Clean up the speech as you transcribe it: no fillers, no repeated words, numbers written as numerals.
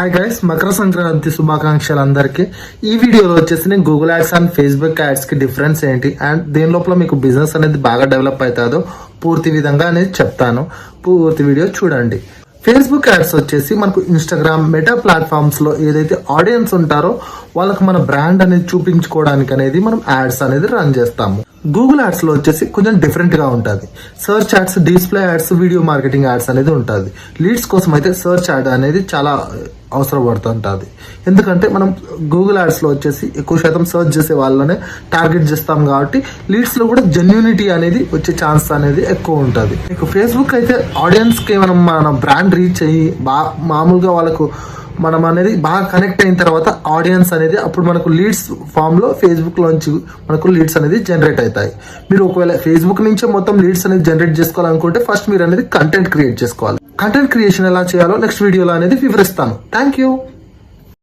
Hi guys, Makar Sankranti శుభాకాంక్షలు అందరికీ. ఈ వీడియోలో వచ్చేసి నేను Google ads and Facebook ads కి డిఫరెన్స్ ఏంటి అండ్ దేని లోపల మీకు బిజినెస్ అనేది బాగా డెవలప్ అవుతుందో పూర్తి విధంగా అనేది చెప్తాను. పూర్తి వీడియో చూడండి. ఫేస్బుక్ యాడ్స్ వచ్చేసి మనకు ఇన్స్టాగ్రామ్, మెటా ప్లాట్ఫామ్స్ లో ఏదైతే ఆడియన్స్ ఉంటారో వాళ్ళకి మన బ్రాండ్ అనేది చూపించుకోవడానికి అనేది మనం యాడ్స్ అనేది రన్ చేస్తాము. గూగుల్ యాడ్స్ లో వచ్చేసి కొంచెం డిఫరెంట్ గా ఉంటుంది. Search ads, display ads, video marketing ads అనేది ఉంటుంది. లీడ్స్ కోసం అయితే సర్చ్ యాడ్ అనేది చాలా అవసరం పడుతుంటుంది. ఎందుకంటే మనం గూగుల్ యాడ్స్ లో వచ్చేసి ఎక్కువ శాతం సర్చ్ చేసే వాళ్ళనే టార్గెట్ చేస్తాం కాబట్టి లీడ్స్ లో కూడా జెన్యూనిటీ అనేది వచ్చే ఛాన్స్ అనేది ఎక్కువ ఉంటుంది. మీకు ఫేస్బుక్ అయితే ఆడియన్స్ కి మనం మన బ్రాండ్ రీచ్ అయ్యి మామూలుగా వాళ్ళకు మనం అనేది బాగా కనెక్ట్ అయిన తర్వాత ఆడియన్స్ అనేది అప్పుడు మనకు లీడ్స్ ఫామ్ లో ఫేస్బుక్ లోంచి మనకు లీడ్స్ అనేది జనరేట్ అవుతాయి. మీరు ఒకవేళ ఫేస్బుక్ నుంచే మొత్తం లీడ్స్ అనేది జనరేట్ చేసుకోవాలనుకుంటే ఫస్ట్ మీరు అనేది కంటెంట్ క్రియేట్ చేసుకోవాలి. కంటెంట్ క్రియేషన్ ఎలా చేయాలో నెక్స్ట్ వీడియోలో అనేది వివరిస్తాను. Thank you.